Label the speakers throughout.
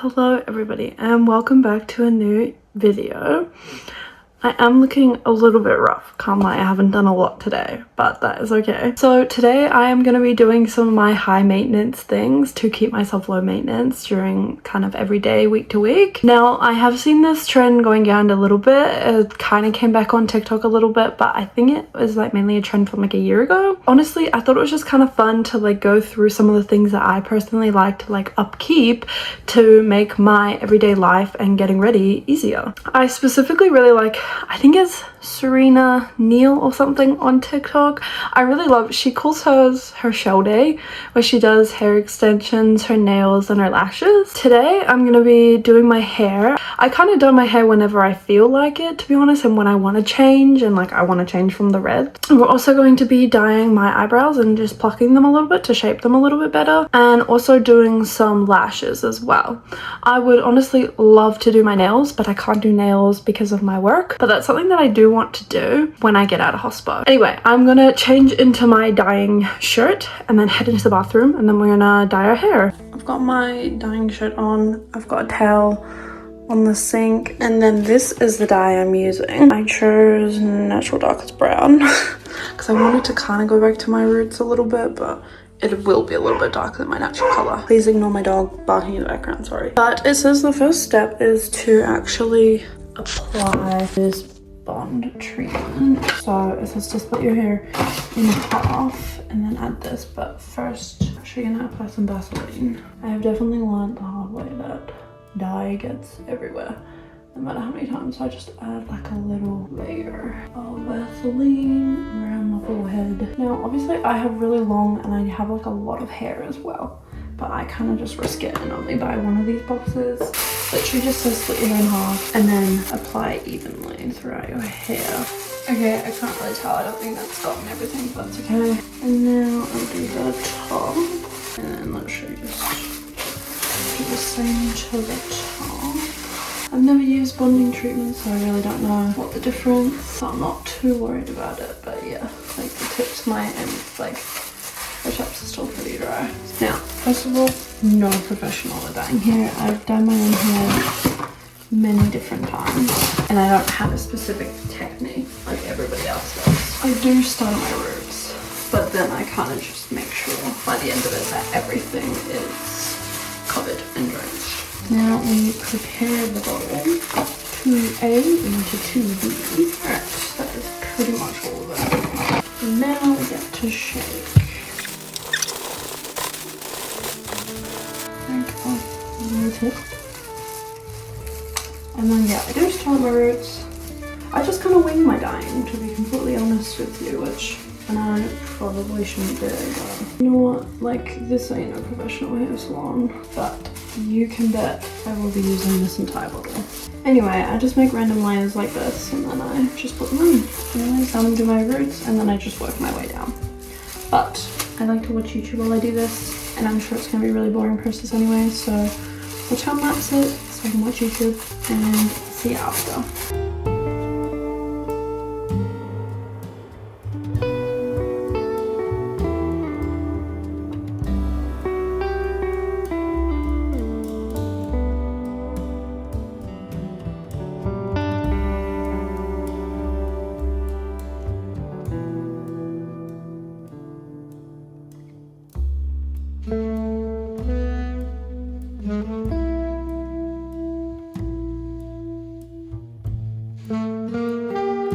Speaker 1: Hello everybody and welcome back to a new video. I am looking a little bit rough, can't lie, I haven't done a lot today, but that is okay. So today I am going to be doing some of my high maintenance things to keep myself low maintenance during kind of every day, week to week. Now I have seen this trend going down a little bit. It kind of came back on TikTok a little bit, but I think it was like mainly a trend from like a year ago. Honestly, I thought it was just kind of fun to like go through some of the things that I personally like to like upkeep to make my everyday life and getting ready easier. I specifically really like, I think it's Serena Neal or something on TikTok. I really love, she calls hers her show day, where she does hair extensions, her nails and her lashes. Today I'm gonna be doing my hair. I kind of do my hair whenever I feel like it, to be honest, and when I want to change and like I want to change from the red. And we're also going to be dyeing my eyebrows and just plucking them a little bit to shape them a little bit better, and also doing some lashes as well. I would honestly love to do my nails, but I can't do nails because of my work, but that's something that I do want to do when I get out of hospital. Anyway, I'm gonna change into my dyeing shirt and then head into the bathroom, and then we're gonna dye our hair. I've got my dyeing shirt on, I've got a towel on the sink, and then this is the dye I'm using. I chose natural darkest brown because I wanted to kind of go back to my roots a little bit, but it will be a little bit darker than my natural color. Please ignore my dog barking in the background, sorry. But it says the first step is to actually apply this bond treatment. So it says to split your hair in half and then add this, but first I'm actually gonna apply some Vaseline. I have definitely learned the hard way that dye gets everywhere. No matter how many times I just add like a little layer of Vaseline around my forehead. Now obviously I have really long and I have like a lot of hair as well, but I kind of just risk it and only buy one of these boxes. Literally just says split your hair in half and then apply evenly throughout your hair. Okay, I can't really tell, I don't think that's gotten everything, but that's okay. And now I'll do the top, and then let's show you do the same to the top. I've never used bonding treatment, so I really don't know what the difference, so I'm not too worried about it, but yeah, like the tips might, and like the tops are still pretty dry. Now, first of all, no professional at dyeing hair. I've done my own hair many different times, and I don't have a specific technique like everybody else does. I do start at my roots, but then I kind of just make sure by the end of it that everything is covered and drenched. Now we prepare the bottle 2A into 2B. Alright, that is pretty much all of it. And now we get to shake. Take off the tip. And then yeah, I do start my roots. I just kind of wing my dyeing, to be completely honest with you, which I probably shouldn't do, but you know what, like this ain't a professional hair salon, but you can bet I will be using this entire bottle. Anyway, I just make random layers like this and then I just put them in. Anyways, I'm do my roots and then I just work my way down. But I like to watch YouTube while I do this, and I'm sure it's going to be a really boring process anyway, so I'll time lapse it so I can watch YouTube and see you after.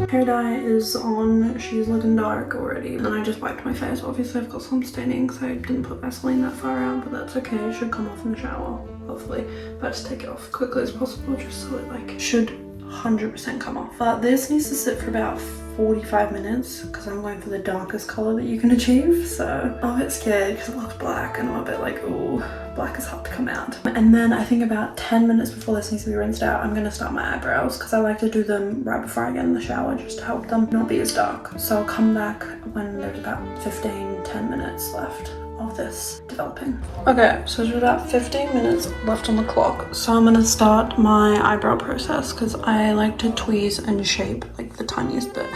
Speaker 1: Hair dye is on, she's looking dark already, and I just wiped my face. Obviously I've got some staining because I didn't put Vaseline that far out, but that's okay, it should come off in the shower, hopefully. But I just take it off quickly as possible just so it like should 100% come off. But this needs to sit for about 45 minutes because I'm going for the darkest color that you can achieve, so I'm a bit scared because it looks black and I'm a bit like, oh, black is hard to come out. And then I think about 10 minutes before this needs to be rinsed out, I'm gonna start my eyebrows because I like to do them right before I get in the shower just to help them not be as dark. So I'll come back when there's about 10 minutes left of this developing. Okay, so there's about 15 minutes left on the clock, so I'm gonna start my eyebrow process because I like to tweeze and shape like the tiniest bit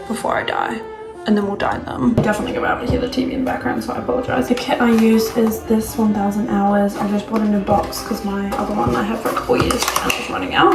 Speaker 1: before I dye. and then we'll dye them. Definitely gonna be able to hear the TV in the background, so I apologize. The kit I use is this 1000 hours. I just bought a new box because my other one I had for a couple years and it's running out.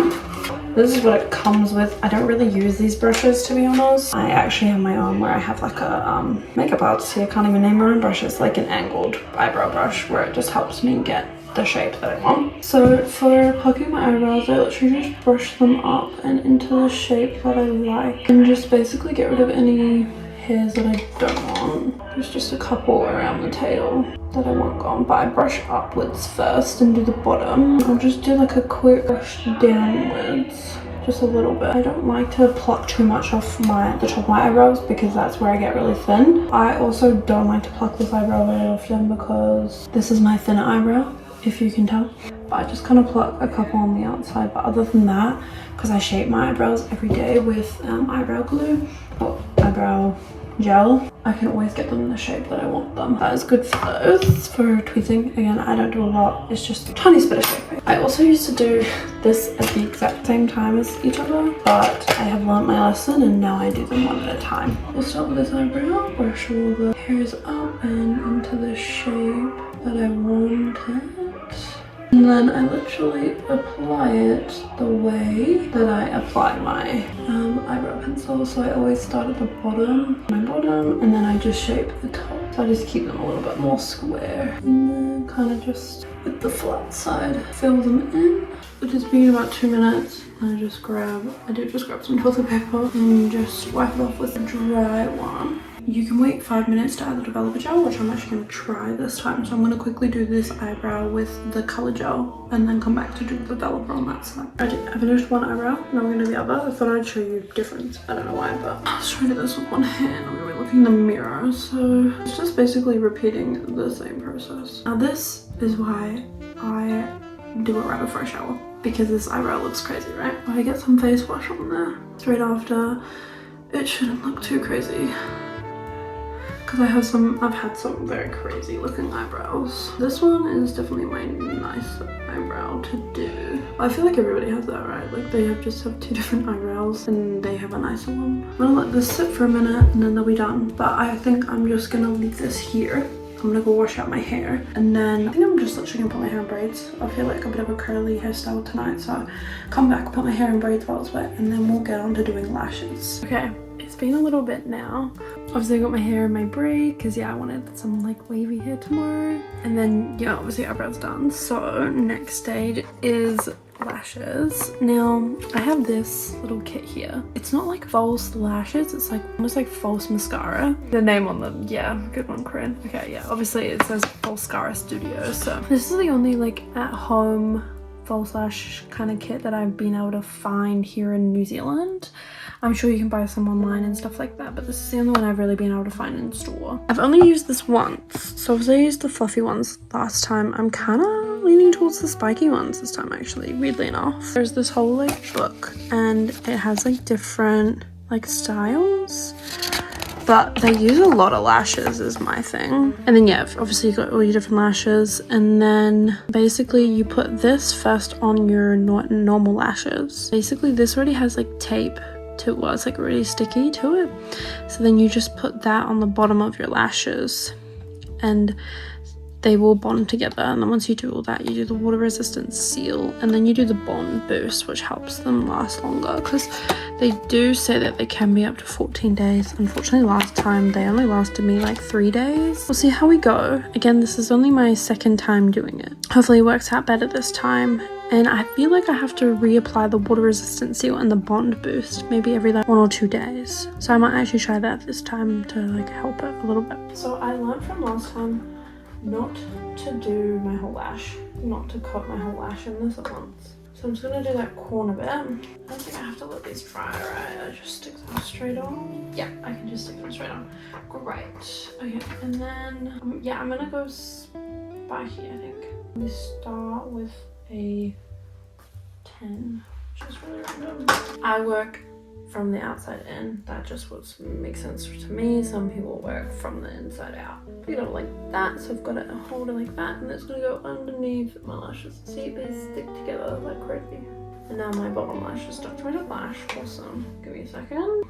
Speaker 1: This is what it comes with. I don't really use these brushes, to be honest. I actually have my own where I have like a makeup artist here. I can't even name my own brush. It's like an angled eyebrow brush where it just helps me get the shape that I want. So for plucking my eyebrows, I literally just brush them up and into the shape that I like and just basically get rid of any hairs that I don't want. There's just a couple around the tail that I want gone, but I brush upwards first and do the bottom. I'll just do like a quick brush downwards, just a little bit. I don't like to pluck too much off the top of my eyebrows because that's where I get really thin. I also don't like to pluck this eyebrow very often because this is my thinner eyebrow, if you can tell. But I just kind of pluck a couple on the outside, but other than that, because I shape my eyebrows every day with eyebrow glue or eyebrow gel, I can always get them in the shape that I want them. That is good for those. For tweezing, again, I don't do a lot. It's just a tiny bit of shaping. I also used to do this at the exact same time as each other, but I have learnt my lesson and now I do them one at a time. We'll start with this eyebrow, brush all the hairs up and into the shape that I want it. And then I literally apply it the way that I apply my eyebrow pencil. So I always start at the bottom, and then I just shape the top. So I just keep them a little bit more square. And then kind of just with the flat side, fill them in. It has been about 2 minutes. I just grab some toilet paper and just wipe it off with a dry one. You can wait 5 minutes to add the developer gel, which I'm actually going to try this time. So I'm going to quickly do this eyebrow with the color gel and then come back to do the developer on that side. I finished one eyebrow, now I'm going to do the other. I thought I'd show you the difference. I don't know why, but I was trying to do this with one hand. I'm going to be looking in the mirror. So it's just basically repeating the same process. Now this is why I do it right before I shower, because this eyebrow looks crazy, right? I get some face wash on there straight after. It shouldn't look too crazy, because I've had some very crazy looking eyebrows. This one is definitely my nice eyebrow to do. I feel like everybody has that, right? Like they just have two different eyebrows and they have a nicer one. I'm gonna let this sit for a minute and then they'll be done. But I think I'm just gonna leave this here. I'm gonna go wash out my hair and then I think I'm just literally gonna put my hair in braids. I feel like a bit of a curly hairstyle tonight, so come back, put my hair in braids while it's wet, and then we'll get on to doing lashes. Okay, it's been a little bit now. Obviously I got my hair in my braid because yeah, I wanted some like wavy hair tomorrow. And then yeah, obviously eyebrows done. So next stage is lashes. Now I have this little kit here. It's not like false lashes, it's like almost like false mascara. The name on them, yeah, good one, Corinne. Okay, yeah, obviously it says Falscara Studio. So this is the only like at home false lash kind of kit that I've been able to find here in New Zealand. I'm sure you can buy some online and stuff like that, but this is the only one I've really been able to find in store. I've only used this once, so obviously I used the fluffy ones last time. I'm kind of leaning towards the spiky ones this time, actually, weirdly enough. There's this whole like book and it has like different like styles, but they use a lot of lashes is my thing. And then yeah, obviously you got all your different lashes, and then basically you put this first on your normal lashes. Basically this already has like tape to it, it's like really sticky to it, so then you just put that on the bottom of your lashes and they will bond together. And then once you do all that, you do the water resistant seal and then you do the bond boost, which helps them last longer, because they do say that they can be up to 14 days. Unfortunately last time they only lasted me like 3 days. We'll see how we go. Again, this is only my second time doing it. Hopefully it works out better this time. And I feel like I have to reapply the water resistant seal and the bond boost maybe every like 1 or 2 days. So I might actually try that this time to like help it a little bit. So I learned from last time not to do my whole lash, not to coat my whole lash in this at once. So I'm just gonna do that corner bit. I don't think I have to let these dry, right? I just stick them straight on. Yeah, I can just stick them straight on. Great. Okay, and then yeah, I'm gonna go spiky, I think. We start with a 10, which is really random. I work from the outside in. That just makes sense to me. Some people work from the inside out. You know, like that. So I've got it hold it like that, and it's gonna go underneath my lashes. See, they stick together like crazy. And now my bottom lash is stuck to my top lash. Awesome. Give me a second.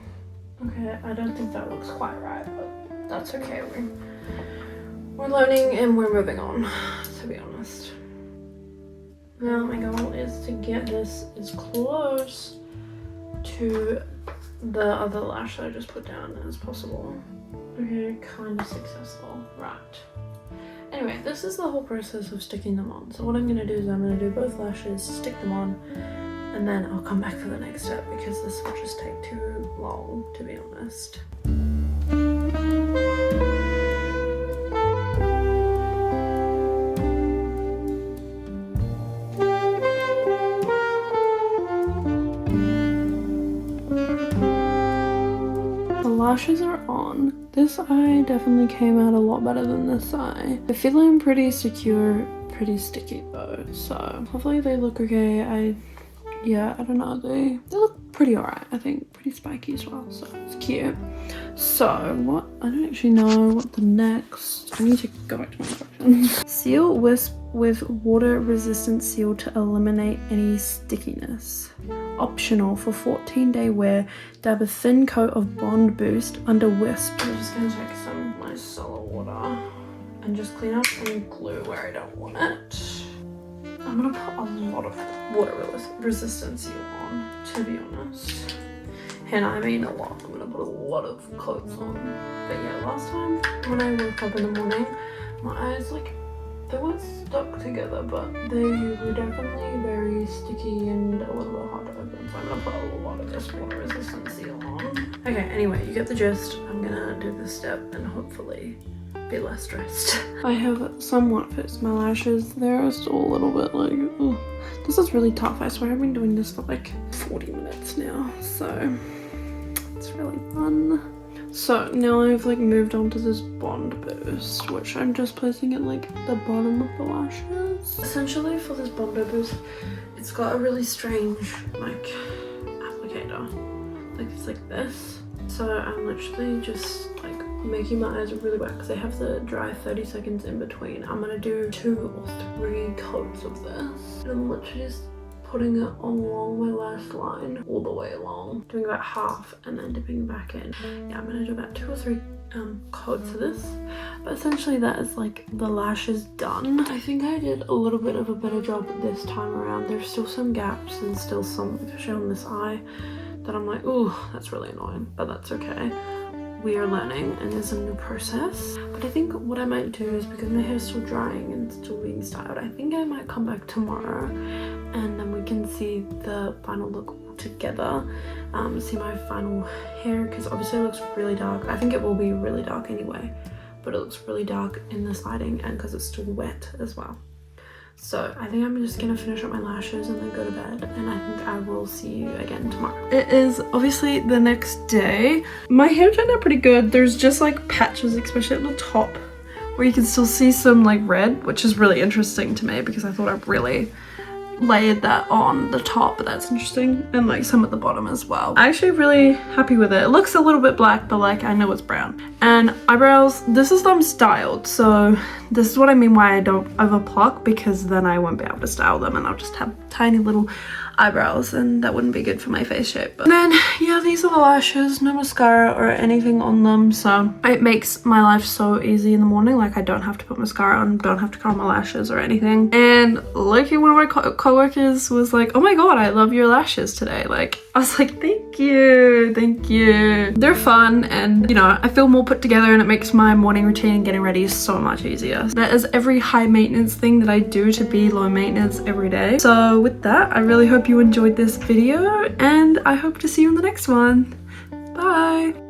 Speaker 1: Okay, I don't think that looks quite right, but that's okay. We're learning and we're moving on, to be honest. Now my goal is to get this as close to the other lash that I just put down as possible. Okay, kind of successful. Right. Anyway, this is the whole process of sticking them on. So what I'm going to do is I'm going to do both lashes, stick them on, and then I'll come back for the next step because this will just take too long, to be honest. Lashes are on. This eye definitely came out a lot better than this eye. They're feeling pretty secure, pretty sticky though, so hopefully they look okay. I don't know, they look pretty alright, I think, pretty spiky as well, so it's cute. So what, I don't actually know what the next, I need to go back to my instructions. Seal wisp with water resistant seal to eliminate any stickiness. Optional for 14-day wear, dab a thin coat of Bond Boost under wisp. I'm just gonna take some micellar water and just clean up any glue where I don't want it. I'm gonna put a lot of water resistant seal on, to be honest. And I mean a lot. I'm gonna put a lot of coats on. But yeah, last time when I woke up in the morning, my eyes, like, they weren't stuck together, but they were definitely very sticky and a little bit hard to open. So I'm gonna put a lot of this water resistant seal on. Okay, anyway, you get the gist. I'm gonna do this step and hopefully be less stressed. I have somewhat fixed my lashes. They're still a little bit like, oh, this is really tough. I swear I've been doing this for like 40 minutes now, so it's really fun. So now I've like moved on to this Bond Boost, which I'm just placing at like the bottom of the lashes. Essentially for this Bond Boost, it's got a really strange like applicator. Like it's like this. So I'm literally just like making my eyes really wet because they have the dry 30 seconds in between. I'm gonna do 2 or 3 coats of this. And I'm literally just putting it along my lash line all the way along, doing about half and then dipping back in. Yeah, I'm gonna do about 2 or 3 coats of this, but essentially that is like the lashes done. I think I did a little bit of a better job this time around. There's still some gaps and still some, especially on this eye, that I'm like, ooh, that's really annoying, but that's okay. We are learning and it's a new process. But I think what I might do is, because my hair is still drying and still being styled, I think I might come back tomorrow and then we can see the final look together, see my final hair, because obviously it looks really dark. I think it will be really dark anyway, but it looks really dark in this lighting and because it's still wet as well. So I think I'm just gonna finish up my lashes and then go to bed, and I think I will see you again tomorrow. It is obviously the next day. My hair turned out pretty good. There's just like patches, especially at the top, where you can still see some like red, which is really interesting to me because I thought I really layered that on the top, but that's interesting, and like some at the bottom as well. I'm actually really happy with it. It looks a little bit black, but like I know it's brown. And eyebrows, this is them styled, so this is what I mean why I don't over pluck, because then I won't be able to style them and I'll just have tiny little eyebrows and that wouldn't be good for my face shape. But then yeah, these are the lashes, no mascara or anything on them, so it makes my life so easy in the morning. Like I don't have to put mascara on, don't have to curl my lashes or anything. And Loki, one of my co-workers was like, oh my god, I love your lashes today. Like I was like, thank you, thank you. They're fun and you know, I feel more put together and it makes my morning routine and getting ready so much easier. That is every high maintenance thing that I do to be low maintenance every day. So with that, I really hope you enjoyed this video and I hope to see you in the next one. Bye!